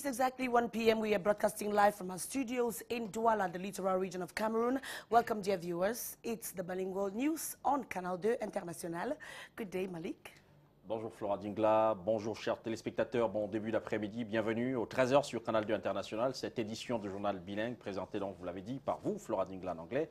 It's exactly 1 p.m. We are broadcasting live from our studios in Douala, the littoral region of Cameroon. Welcome, dear viewers. It's the bilingual news on Canal 2 International. Good day, Malik. Bonjour Flora Dingla, bonjour chers téléspectateurs, bon début d'après-midi, bienvenue au 13h sur Canal 2 International, cette édition du journal bilingue présentée, donc vous l'avez dit, par vous, Flora Dingla en anglais,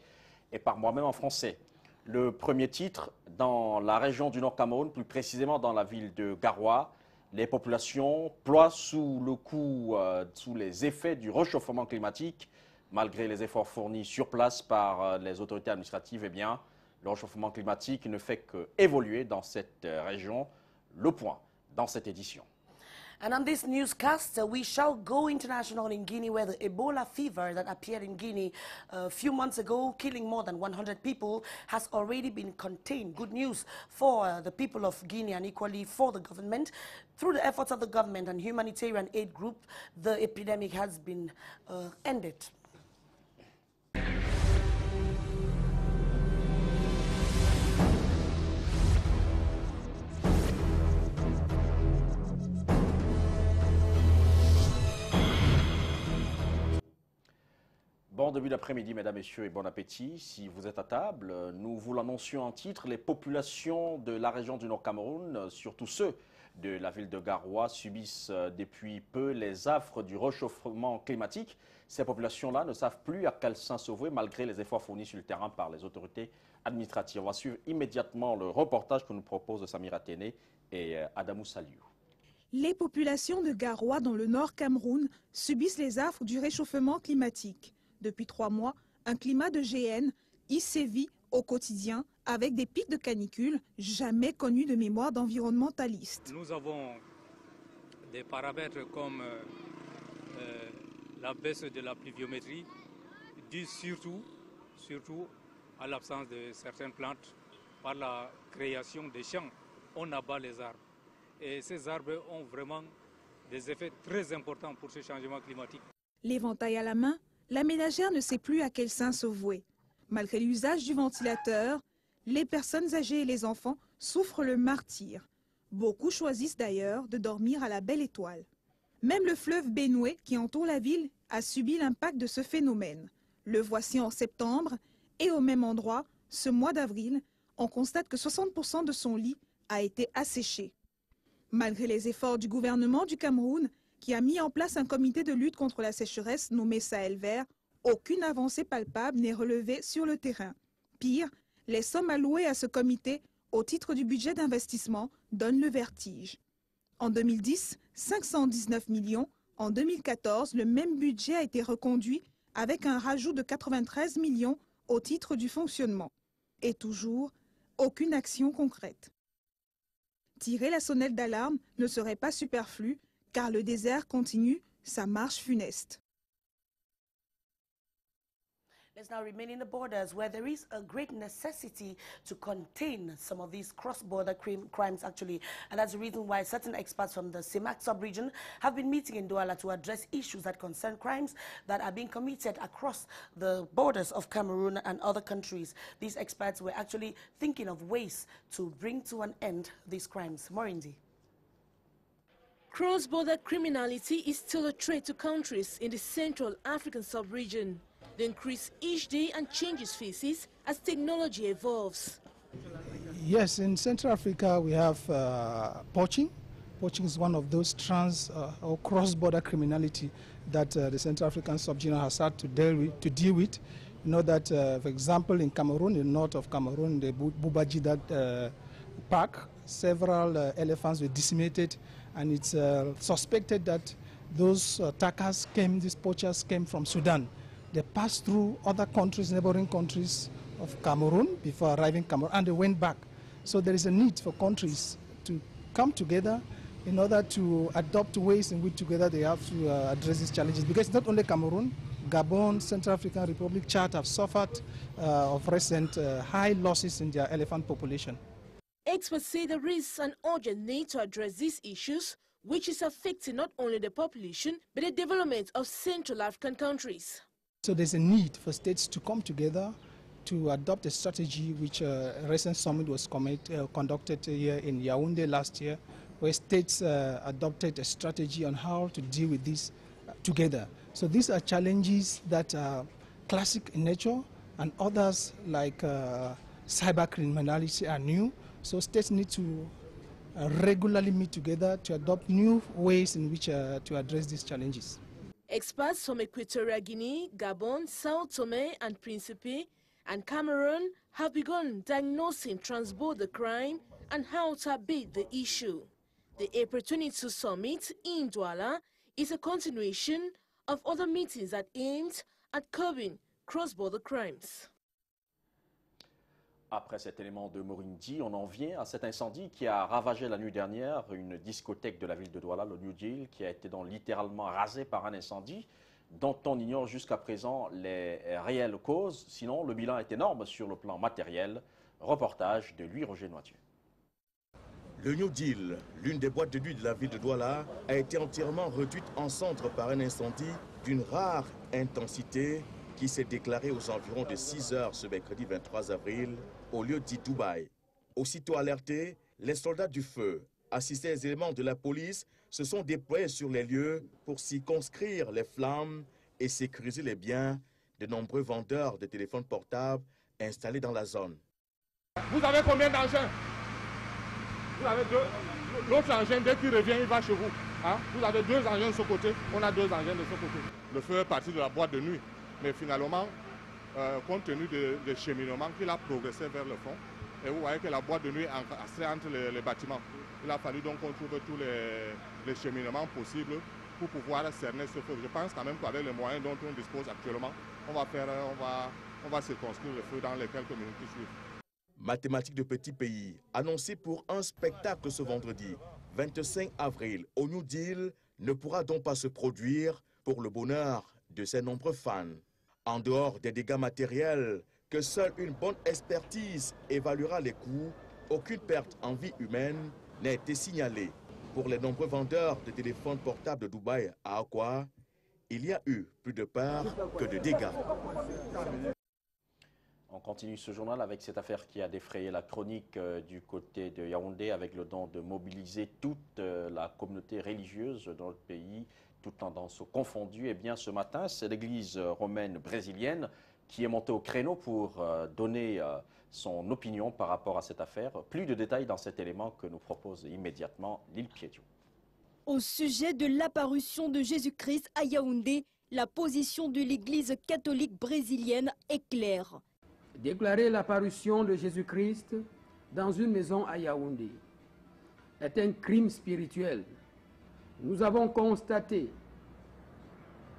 et par moi-même en français. Le premier titre, dans la région du Nord Cameroun, plus précisément dans la ville de Garoua, les populations ploient sous le coup, sous les effets du réchauffement climatique. Malgré les efforts fournis sur place par les autorités administratives, eh bien, le réchauffement climatique ne fait qu'évoluer dans cette région. Le point dans cette édition. And on this newscast, we shall go international in Guinea, where the Ebola fever that appeared in Guinea a few months ago, killing more than 100 people, has already been contained. Good news for the people of Guinea and equally for the government. Through the efforts of the government and humanitarian aid group, the epidemic has been ended. Bon début d'après-midi, mesdames, messieurs, et bon appétit. Si vous êtes à table, nous vous l'annoncions en titre, les populations de la région du Nord Cameroun, surtout ceux de la ville de Garoua, subissent depuis peu les affres du réchauffement climatique. Ces populations-là ne savent plus à quel sein se vouer malgré les efforts fournis sur le terrain par les autorités administratives. On va suivre immédiatement le reportage que nous propose Samira Téné et Adamou Saliou. Les populations de Garoua dans le Nord Cameroun subissent les affres du réchauffement climatique. Depuis 3 mois, un climat de GN y sévit au quotidien avec des pics de canicule jamais connus de mémoire d'environnementalistes. Nous avons des paramètres comme la baisse de la pluviométrie, due surtout à l'absence de certaines plantes par la création des champs. On abat les arbres et ces arbres ont vraiment des effets très importants pour ce changement climatique. L'éventail à la main, la ménagère ne sait plus à quel sein se vouer. Malgré l'usage du ventilateur, les personnes âgées et les enfants souffrent le martyre. Beaucoup choisissent d'ailleurs de dormir à la belle étoile. Même le fleuve Benoué, qui entoure la ville, a subi l'impact de ce phénomène. Le voici en septembre et au même endroit, ce mois d'avril, on constate que 60% de son lit a été asséché. Malgré les efforts du gouvernement du Cameroun, qui a mis en place un comité de lutte contre la sécheresse nommé Sahel Vert, aucune avancée palpable n'est relevée sur le terrain. Pire, les sommes allouées à ce comité au titre du budget d'investissement donnent le vertige. En 2010, 519 millions. En 2014, le même budget a été reconduit avec un rajout de 93 millions au titre du fonctionnement. Et toujours, aucune action concrète. Tirer la sonnette d'alarme ne serait pas superflu, car le désert continue sa marche funeste. Let's now remain in the borders, where there is a great necessity to contain some of these cross-border crimes, actually. And that's the reason why certain experts from the CEMAC sub-region have been meeting in Douala to address issues that concern crimes that are being committed across the borders of Cameroon and other countries. These experts were actually thinking of ways to bring to an end these crimes. Morindi. Cross-border criminality is still a threat to countries in the Central African sub-region. The increase each day and changes faces as technology evolves. Yes, in Central Africa we have poaching. Poaching is one of those or cross-border criminality that the Central African sub-region has had to deal with. You know that, for example, in Cameroon, in the north of Cameroon, the Bubajida Park, several elephants were decimated, and it's suspected that those attackers these poachers came from Sudan. They passed through other countries, neighboring countries of Cameroon before arriving Cameroon, and they went back. So there is a need for countries to come together in order to adopt ways in which together they have to address these challenges. Because not only Cameroon, Gabon, Central African Republic, Chad have suffered of recent high losses in their elephant population. Experts say there is an urgent need to address these issues, which is affecting not only the population, but the development of Central African countries. So there's a need for states to come together to adopt a strategy which a recent summit was conducted here in Yaoundé last year, where states adopted a strategy on how to deal with this together. So these are challenges that are classic in nature, and others like cyber criminality are new. So states need to regularly meet together to adopt new ways in which to address these challenges. Experts from Equatorial Guinea, Gabon, Sao Tome and Principe, and Cameroon have begun diagnosing transborder crime and how to abate the issue. The April 22 summit in Douala is a continuation of other meetings that aimed at curbing cross-border crimes. Après cet élément de Morindi, on en vient à cet incendie qui a ravagé la nuit dernière une discothèque de la ville de Douala, le New Deal, qui a été donc littéralement rasée par un incendie dont on ignore jusqu'à présent les réelles causes. Sinon, le bilan est énorme sur le plan matériel. Reportage de Louis-Roger Noitieux. Le New Deal, l'une des boîtes de nuit de la ville de Douala, a été entièrement réduite en cendres par un incendie d'une rare intensité qui s'est déclaré aux environs de 6 heures ce mercredi 23 avril au lieu dit Dubaï. Aussitôt alertés, les soldats du feu, assistés aux éléments de la police, se sont déployés sur les lieux pour circonscrire les flammes et sécuriser les biens de nombreux vendeurs de téléphones portables installés dans la zone. Vous avez combien d'engins? Vous avez deux. L'autre engin, dès qu'il revient, il va chez vous. Hein? Vous avez 2 engins de ce côté, on a 2 engins de ce côté. Le feu est parti de la boîte de nuit, mais finalement, compte tenu des cheminements, qu'il a progressé vers le fond. Et vous voyez que la boîte de nuit est entre les bâtiments. Il a fallu donc qu'on trouve tous les cheminements possibles pour pouvoir cerner ce feu. Je pense quand même qu'avec les moyens dont on dispose actuellement, on va circonscrire le feu dans les quelques minutes qui suivent. Mathématiques de petits pays, annoncé pour un spectacle ce vendredi 25 avril au New Deal, ne pourra donc pas se produire pour le bonheur de ses nombreux fans. En dehors des dégâts matériels, que seule une bonne expertise évaluera les coûts, aucune perte en vie humaine n'a été signalée. Pour les nombreux vendeurs de téléphones portables de Dubaï à Akwa, il y a eu plus de pertes que de dégâts. On continue ce journal avec cette affaire qui a défrayé la chronique du côté de Yaoundé avec le don de mobiliser toute la communauté religieuse dans le pays, toutes tendances confondues. Et bien ce matin, c'est l'église romaine brésilienne qui est montée au créneau pour donner son opinion par rapport à cette affaire. Plus de détails dans cet élément que nous propose immédiatement Lille Pietio. Au sujet de l'apparition de Jésus-Christ à Yaoundé, la position de l'église catholique brésilienne est claire. Déclarer l'apparition de Jésus-Christ dans une maison à Yaoundé est un crime spirituel. Nous avons constaté,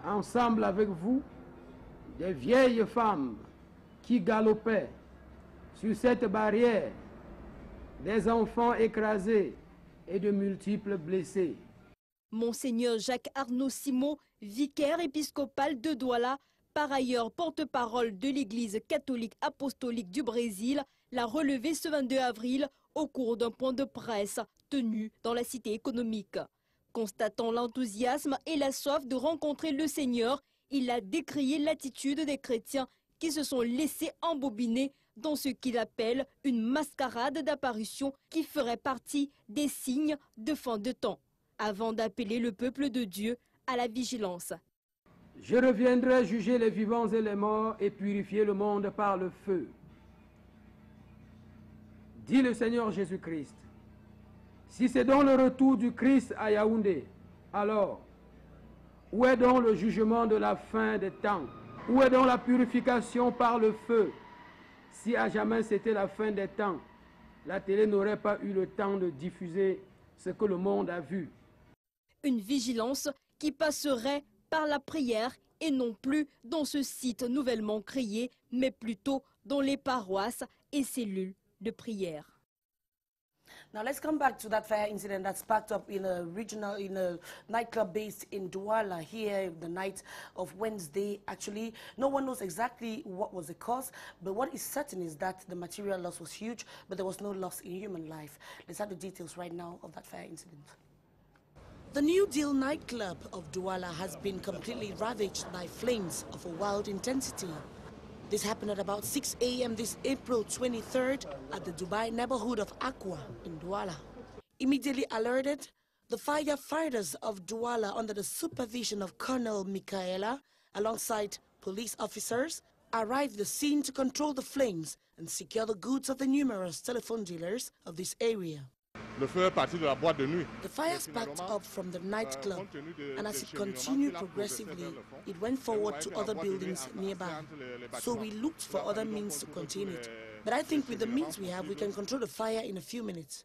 ensemble avec vous, des vieilles femmes qui galopaient sur cette barrière, des enfants écrasés et de multiples blessés. Monseigneur Jacques-Arnaud Simon, vicaire épiscopal de Douala, par ailleurs porte-parole de l'Église catholique apostolique du Brésil, l'a relevé ce 22 avril au cours d'un point de presse tenu dans la cité économique. Constatant l'enthousiasme et la soif de rencontrer le Seigneur, il a décrié l'attitude des chrétiens qui se sont laissés embobiner dans ce qu'il appelle une mascarade d'apparition qui ferait partie des signes de fin de temps, avant d'appeler le peuple de Dieu à la vigilance. Je reviendrai juger les vivants et les morts et purifier le monde par le feu. Dit le Seigneur Jésus-Christ. Si c'est dans le retour du Christ à Yaoundé, alors, où est donc le jugement de la fin des temps? Où est donc la purification par le feu? Si à jamais c'était la fin des temps, la télé n'aurait pas eu le temps de diffuser ce que le monde a vu. Une vigilance qui passerait par la prière et non plus dans ce site nouvellement créé, mais plutôt dans les paroisses et cellules de prière. Now let's come back to that fire incident that sparked up in a nightclub based in Douala here the night of Wednesday. Actually, no one knows exactly what was the cause, but what is certain is that the material loss was huge, but there was no loss in human life. Let's have the details right now of that fire incident. The New Deal nightclub of Douala has been completely ravaged by flames of a wild intensity. This happened at about 6 a.m. this April 23rd at the Dubai neighborhood of Akwa in Douala. immediately alerted, the firefighters of Douala, under the supervision of Colonel Michaela, alongside police officers, arrived at the scene to control the flames and secure the goods of the numerous telephone dealers of this area. Le feu est parti de la boîte de nuit. The fire sparked up from the nightclub, and as it continued progressively, it went forward to other buildings nearby. So we looked for other means to contain it. But I think with the means we have, we can control the fire in a few minutes.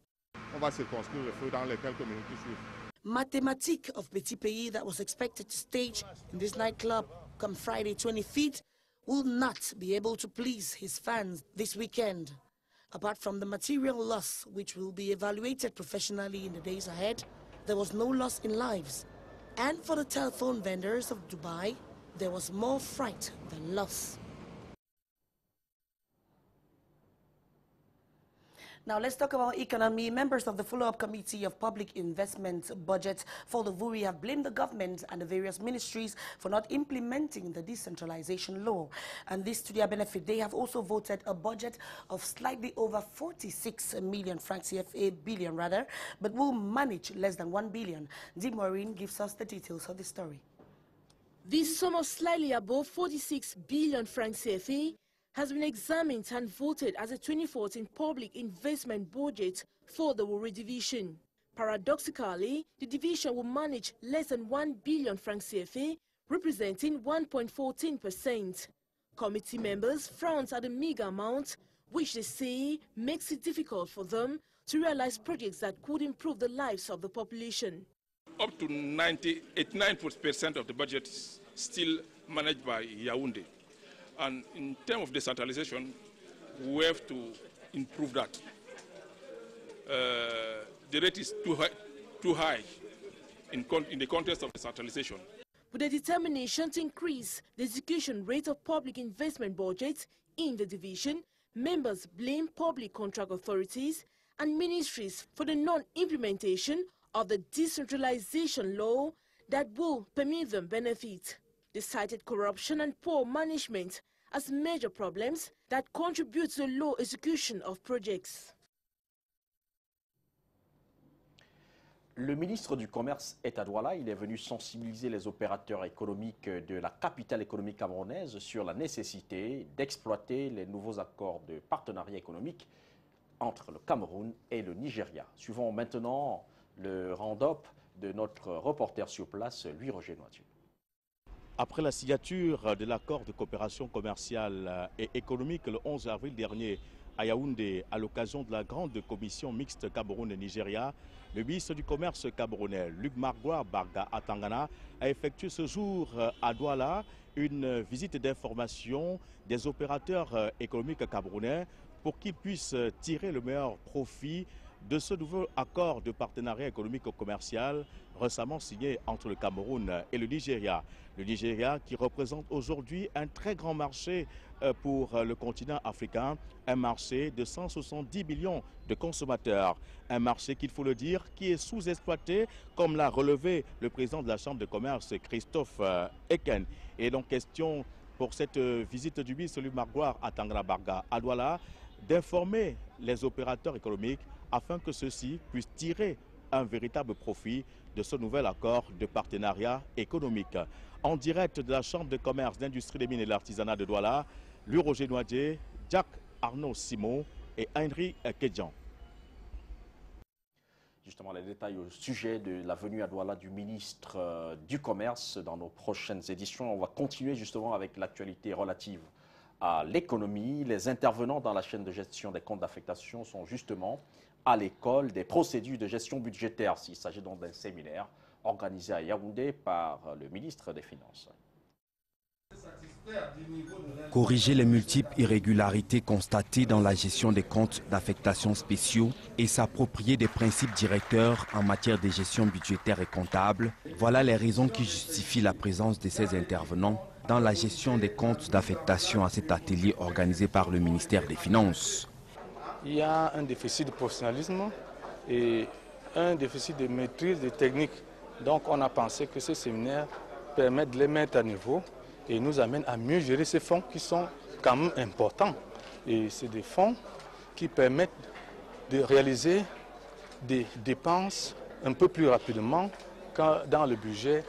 On va circonscrire le feu dans les quelques minutes qui suivent. Mathématique of Petit Pays that was expected to stage in this nightclub come Friday 25th will not be able to please his fans this weekend. Apart from the material loss, which will be evaluated professionally in the days ahead, there was no loss in lives. And for the telephone vendors of Dubai, there was more fright than loss. Now let's talk about economy. Members of the follow-up committee of public investment budget for the VURI have blamed the government and the various ministries for not implementing the decentralization law. And this, to their benefit, they have also voted a budget of slightly over 46 million francs CFA billion rather, but will manage less than 1 billion. Dee Maureen gives us the details of the story. This sum of slightly above 46 billion francs CFA has been examined and voted as a 2014 public investment budget for the VURI division. Paradoxically, the division will manage less than 1 billion francs CFA, representing 1.14%. Committee members frown at the meager amount, which they say makes it difficult for them to realize projects that could improve the lives of the population. Up to 89% of the budget is still managed by Yaoundé. And in terms of decentralization, we have to improve that. The rate is too high in the context of decentralization. With a determination to increase the execution rate of public investment budgets in the division, members blame public contract authorities and ministries for the non-implementation of the decentralization law that will permit them benefit. They cited corruption and poor management as major problems that contribute to the low execution of projects. Le ministre du Commerce est à Douala. Il est venu sensibiliser les opérateurs économiques de la capitale économique camerounaise sur la nécessité d'exploiter les nouveaux accords de partenariat économique entre le Cameroun et le Nigeria. Suivons maintenant le round-up de notre reporter sur place, Louis-Roger Noitieux. Après la signature de l'accord de coopération commerciale et économique le 11 avril dernier à Yaoundé, à l'occasion de la grande commission mixte Cameroun et Nigeria, le ministre du Commerce camerounais, Luc Margoire Barga Atangana, a effectué ce jour à Douala une visite d'information des opérateurs économiques camerounais pour qu'ils puissent tirer le meilleur profit de ce nouveau accord de partenariat économique et commercial récemment signé entre le Cameroun et le Nigeria. Le Nigeria qui représente aujourd'hui un très grand marché pour le continent africain, un marché de 170 millions de consommateurs, un marché qu'il faut le dire qui est sous-exploité comme l'a relevé le président de la Chambre de commerce Christophe Eken. Et donc question pour cette visite du ministre Luc Margoire à Tangana Barga à Douala d'informer les opérateurs économiques afin que ceux-ci puissent tirer un véritable profit de ce nouvel accord de partenariat économique. En direct de la Chambre de commerce, d'industrie des mines et de l'artisanat de Douala, Louis-Roger Noitieux, Jacques Arnaud Simon et Henry Kedjan. Justement, les détails au sujet de la venue à Douala du ministre du Commerce dans nos prochaines éditions. On va continuer justement avec l'actualité relative à l'économie. Les intervenants dans la chaîne de gestion des comptes d'affectation sont justement à l'école des procédures de gestion budgétaire. Il s'agit donc d'un séminaire organisé à Yaoundé par le ministre des Finances. Corriger les multiples irrégularités constatées dans la gestion des comptes d'affectation spéciaux et s'approprier des principes directeurs en matière de gestion budgétaire et comptable, voilà les raisons qui justifient la présence de ces intervenants dans la gestion des comptes d'affectation à cet atelier organisé par le ministère des Finances. Il y a un déficit de professionnalisme et un déficit de maîtrise des techniques. Donc on a pensé que ce séminaire permet de les mettre à niveau et nous amène à mieux gérer ces fonds qui sont quand même importants. Et c'est des fonds qui permettent de réaliser des dépenses un peu plus rapidement que dans le budget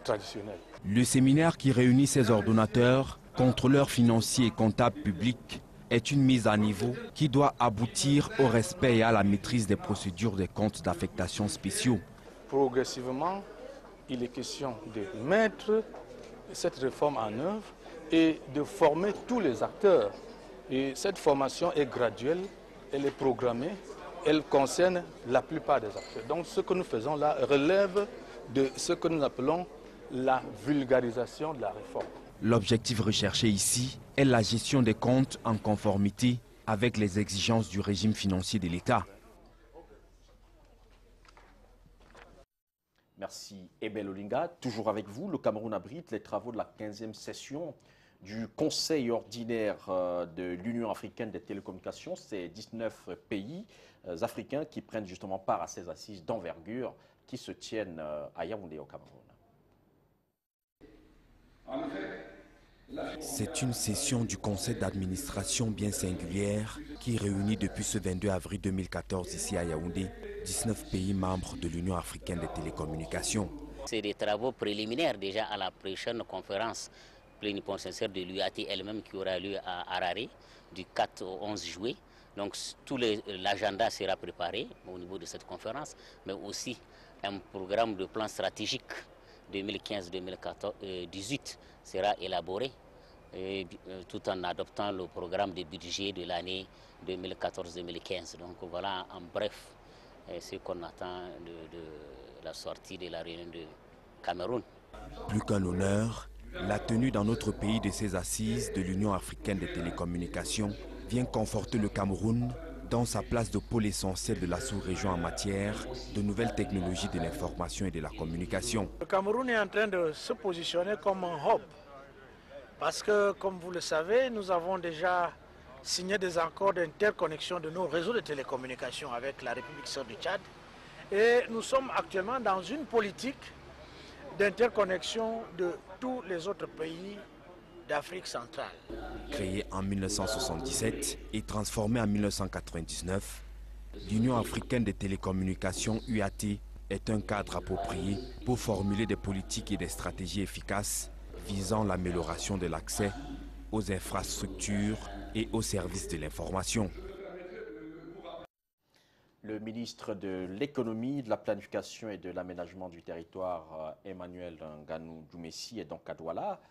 traditionnel. Le séminaire qui réunit ces ordonnateurs, contrôleurs financiers et comptables publics, est une mise à niveau qui doit aboutir au respect et à la maîtrise des procédures des comptes d'affectation spéciaux. Progressivement, il est question de mettre cette réforme en œuvre et de former tous les acteurs. Et cette formation est graduelle, elle est programmée, elle concerne la plupart des acteurs. Donc ce que nous faisons là relève de ce que nous appelons la vulgarisation de la réforme. L'objectif recherché ici est la gestion des comptes en conformité avec les exigences du régime financier de l'État. Merci Ebel Olinga. Toujours avec vous, le Cameroun abrite les travaux de la 15e session du Conseil ordinaire de l'Union africaine des télécommunications. C'est 19 pays africains qui prennent justement part à ces assises d'envergure qui se tiennent à Yaoundé au Cameroun. C'est une session du conseil d'administration bien singulière qui réunit depuis ce 22 avril 2014 ici à Yaoundé 19 pays membres de l'Union africaine des télécommunications. C'est des travaux préliminaires déjà à la prochaine conférence plénipotentiaire de l'UAT elle-même qui aura lieu à Harare du 4 au 11 juillet. Donc tout l'agenda sera préparé au niveau de cette conférence, mais aussi un programme de plan stratégique 2015-2018 sera élaboré tout en adoptant le programme de budget de l'année 2014-2015. Donc voilà en bref ce qu'on attend de la sortie de la réunion de Cameroun. Plus qu'un honneur, la tenue dans notre pays de ces assises de l'Union africaine des télécommunications vient conforter le Cameroun dans sa place de pôle essentiel de la sous-région en matière de nouvelles technologies de l'information et de la communication. Le Cameroun est en train de se positionner comme un hub parce que, comme vous le savez, nous avons déjà signé des accords d'interconnexion de nos réseaux de télécommunications avec la République sœur du Tchad et nous sommes actuellement dans une politique d'interconnexion de tous les autres pays d'Afrique centrale. Créée en 1977 et transformée en 1999, l'Union africaine des télécommunications UAT est un cadre approprié pour formuler des politiques et des stratégies efficaces visant l'amélioration de l'accès aux infrastructures et aux services de l'information. Le ministre de l'économie, de la planification et de l'aménagement du territoire, Emmanuel Nganou Djoumessi, est donc à Douala.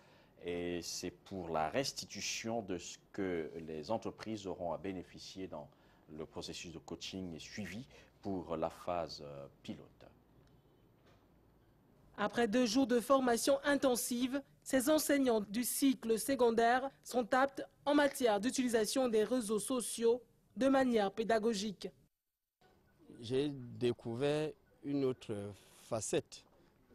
Et c'est pour la restitution de ce que les entreprises auront à bénéficier dans le processus de coaching et suivi pour la phase pilote. Après 2 jours de formation intensive, ces enseignants du cycle secondaire sont aptes en matière d'utilisation des réseaux sociaux de manière pédagogique. J'ai découvert une autre facette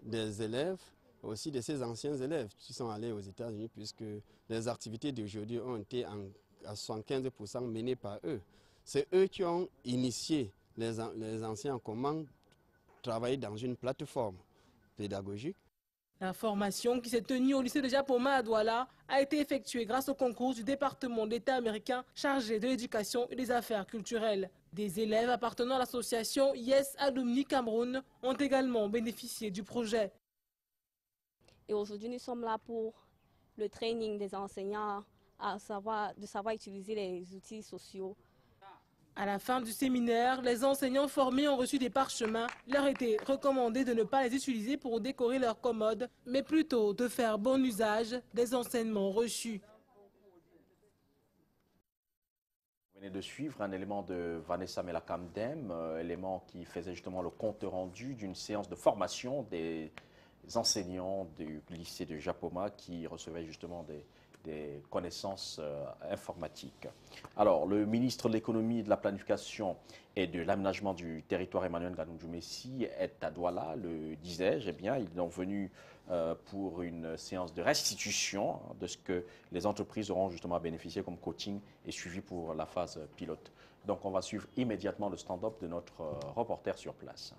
des élèves, aussi de ces anciens élèves qui sont allés aux États-Unis, puisque les activités d'aujourd'hui ont été à 75% menées par eux. C'est eux qui ont initié les anciens en comment travailler dans une plateforme pédagogique. La formation qui s'est tenue au lycée de Japoma à Douala a été effectuée grâce au concours du département d'État américain chargé de l'éducation et des affaires culturelles. Des élèves appartenant à l'association Yes Alumni Cameroun ont également bénéficié du projet. Et aujourd'hui, nous sommes là pour le training des enseignants de savoir utiliser les outils sociaux. À la fin du séminaire, les enseignants formés ont reçu des parchemins. Il leur était recommandé de ne pas les utiliser pour décorer leur commode, mais plutôt de faire bon usage des enseignements reçus. Vous venez de suivre un élément de Vanessa Melakamdem, élément qui faisait justement le compte rendu d'une séance de formation des enseignants du lycée de Japoma qui recevaient justement des connaissances informatiques. Alors, le ministre de l'économie, de la planification et de l'aménagement du territoire, Emmanuel Nganou Djoumessi, est à Douala, le disais-je. Eh bien, ils sont venus pour une séance de restitution de ce que les entreprises auront justement à bénéficier comme coaching et suivi pour la phase pilote. Donc, on va suivre immédiatement le stand-up de notre reporter sur place.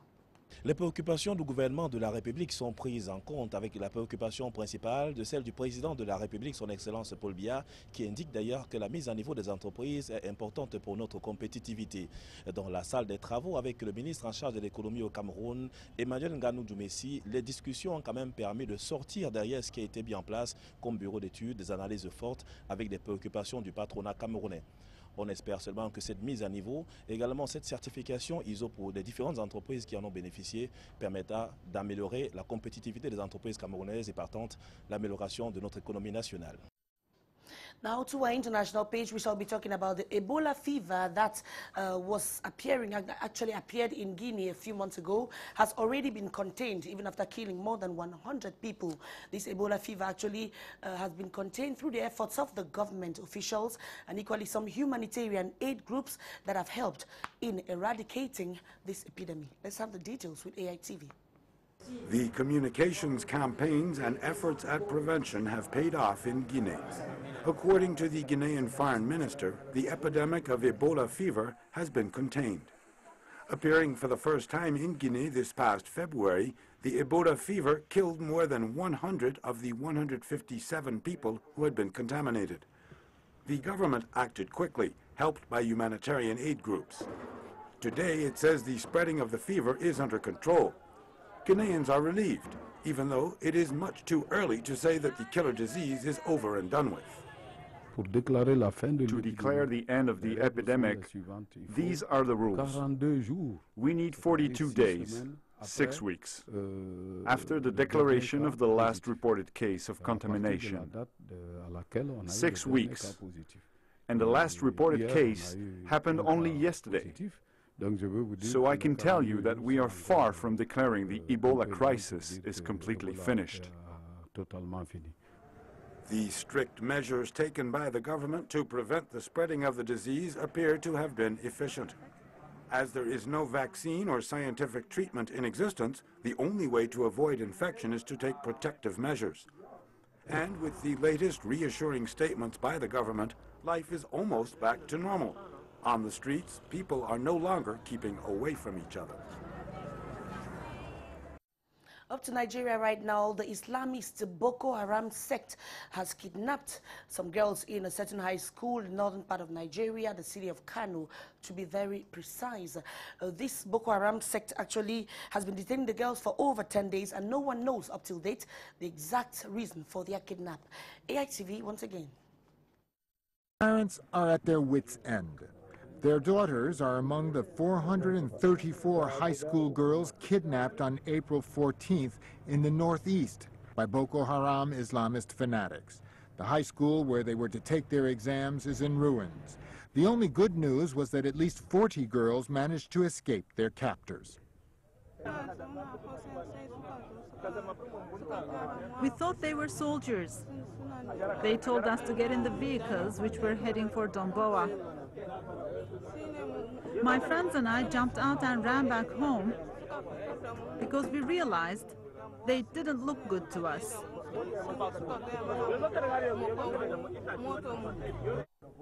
Les préoccupations du gouvernement de la République sont prises en compte avec la préoccupation principale de celle du président de la République, son Excellence Paul Biya, qui indique d'ailleurs que la mise à niveau des entreprises est importante pour notre compétitivité. Dans la salle des travaux avec le ministre en charge de l'économie au Cameroun, Emmanuel Nganou Doumessi, les discussions ont quand même permis de sortir derrière ce qui a été mis en place comme bureau d'études, des analyses fortes avec des préoccupations du patronat camerounais. On espère seulement que cette mise à niveau, également cette certification ISO pour les différentes entreprises qui en ont bénéficié, permettra d'améliorer la compétitivité des entreprises camerounaises et partant l'amélioration de notre économie nationale. Now to our international page, we shall be talking about the Ebola fever that actually appeared in Guinea a few months ago, has already been contained even after killing more than 100 people. This Ebola fever actually has been contained through the efforts of the government officials and equally some humanitarian aid groups that have helped in eradicating this epidemic. Let's have the details with AITV. The communications campaigns and efforts at prevention have paid off in Guinea. According to the Guinean Foreign Minister, the epidemic of Ebola fever has been contained. Appearing for the first time in Guinea this past February, the Ebola fever killed more than 100 of the 157 people who had been contaminated. The government acted quickly, helped by humanitarian aid groups. Today, it says the spreading of the fever is under control. Guineans are relieved, even though it is much too early to say that the killer disease is over and done with. To declare the end of the epidemic, these are the rules. We need 42 days, 6 weeks, after the declaration of the last reported case of contamination. 6 weeks. And the last reported case happened only yesterday. So I can tell you that we are far from declaring the Ebola crisis is completely finished. The strict measures taken by the government to prevent the spreading of the disease appear to have been efficient. As there is no vaccine or scientific treatment in existence, the only way to avoid infection is to take protective measures. And with the latest reassuring statements by the government, life is almost back to normal. On the streets, people are no longer keeping away from each other. Up to Nigeria right now, the Islamist Boko Haram sect has kidnapped some girls in a certain high school in the northern part of Nigeria, the city of Kano, to be very precise. This Boko Haram sect actually has been detaining the girls for over 10 days, and no one knows up till date the exact reason for their kidnap. AITV once again. Parents are at their wits' end. Their daughters are among the 434 high school girls kidnapped on April 14th in the northeast by Boko Haram Islamist fanatics. The high school where they were to take their exams is in ruins. The only good news was that at least 40 girls managed to escape their captors. We thought they were soldiers. They told us to get in the vehicles which were heading for Domboa. My friends and I jumped out and ran back home because we realized they didn't look good to us.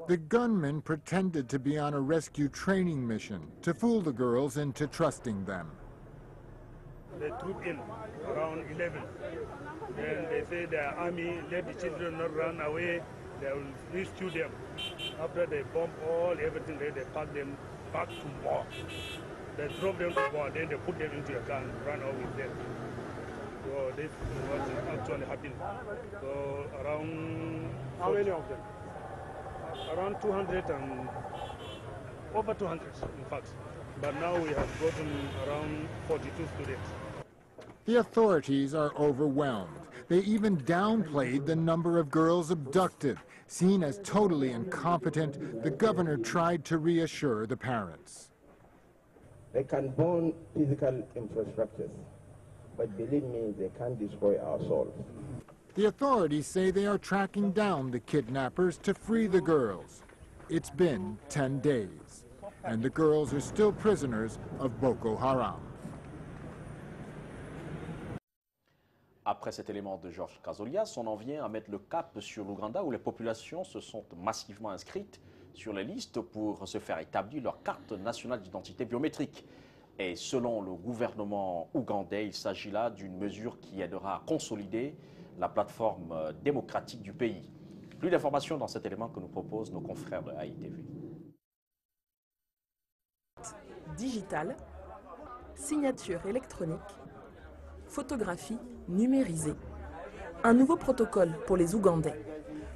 The gunmen pretended to be on a rescue training mission to fool the girls into trusting them. They trooped in around 11. Then they say the army let the children not run away. They will rescue them. After they bomb everything, they pack them back to war. They drop them to war, then they put them into a car and run out with them. So this is what actually happened. So around... How many of them? Around 200 and... over 200, in fact. But now we have gotten around 42 students. The authorities are overwhelmed. They even downplayed the number of girls abducted. Seen as totally incompetent, the governor tried to reassure the parents. They can burn physical infrastructures, but believe me, they can't destroy our souls. The authorities say they are tracking down the kidnappers to free the girls. It's been 10 days, and the girls are still prisoners of Boko Haram. Après cet élément de Georges Kazolias, on en vient à mettre le cap sur l'Ouganda où les populations se sont massivement inscrites sur les listes pour se faire établir leur carte nationale d'identité biométrique. Et selon le gouvernement ougandais, il s'agit là d'une mesure qui aidera à consolider la plateforme démocratique du pays. Plus d'informations dans cet élément que nous proposent nos confrères de AITV. Digital, signature électronique, photographie numérisée. Un nouveau protocole pour les Ougandais.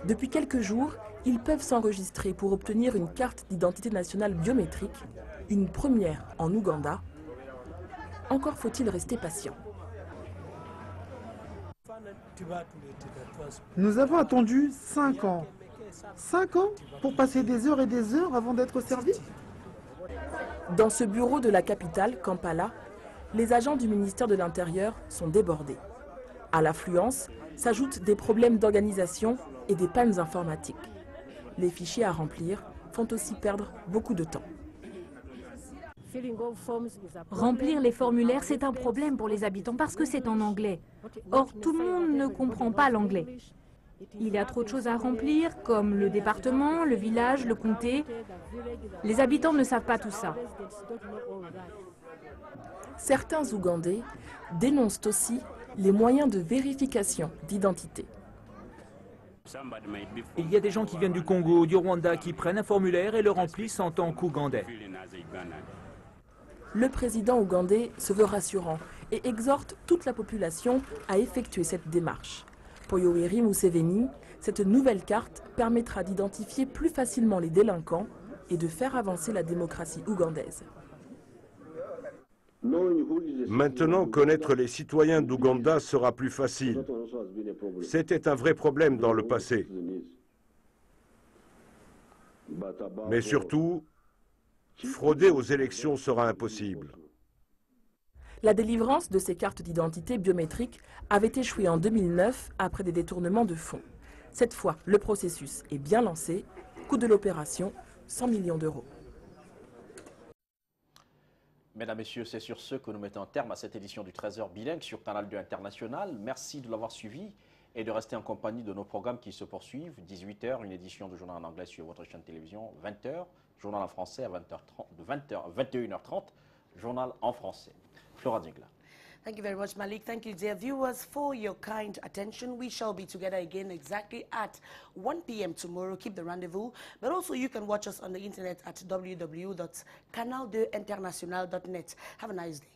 Depuis quelques jours, ils peuvent s'enregistrer pour obtenir une carte d'identité nationale biométrique, une première en Ouganda. Encore faut-il rester patient. Nous avons attendu 5 ans. 5 ans pour passer des heures et des heures avant d'être servis? Dans ce bureau de la capitale, Kampala, les agents du ministère de l'Intérieur sont débordés. À l'affluence s'ajoutent des problèmes d'organisation et des pannes informatiques. Les fichiers à remplir font aussi perdre beaucoup de temps. Remplir les formulaires, c'est un problème pour les habitants parce que c'est en anglais. Or, tout le monde ne comprend pas l'anglais. Il y a trop de choses à remplir, comme le département, le village, le comté. Les habitants ne savent pas tout ça. Certains Ougandais dénoncent aussi les moyens de vérification d'identité. Il y a des gens qui viennent du Congo ou du Rwanda qui prennent un formulaire et le remplissent en tant qu'Ougandais. Le président ougandais se veut rassurant et exhorte toute la population à effectuer cette démarche. Pour Yoweri Museveni, cette nouvelle carte permettra d'identifier plus facilement les délinquants et de faire avancer la démocratie ougandaise. Maintenant, connaître les citoyens d'Ouganda sera plus facile. C'était un vrai problème dans le passé. Mais surtout, frauder aux élections sera impossible. La délivrance de ces cartes d'identité biométriques avait échoué en 2009 après des détournements de fonds. Cette fois, le processus est bien lancé. Coût de l'opération, 100 millions d'euros. Mesdames, Messieurs, c'est sur ce que nous mettons un terme à cette édition du 13h bilingue sur Canal 2 International. Merci de l'avoir suivi et de rester en compagnie de nos programmes qui se poursuivent. 18h, une édition de journal en anglais sur votre chaîne de télévision. 20h, journal en français à 21h30, journal en français. Flora Dingla. Thank you very much, Malik. Thank you, dear viewers, for your kind attention. We shall be together again exactly at 1 p.m. tomorrow. Keep the rendezvous. But also, you can watch us on the internet at www.canal2international.net. Have a nice day.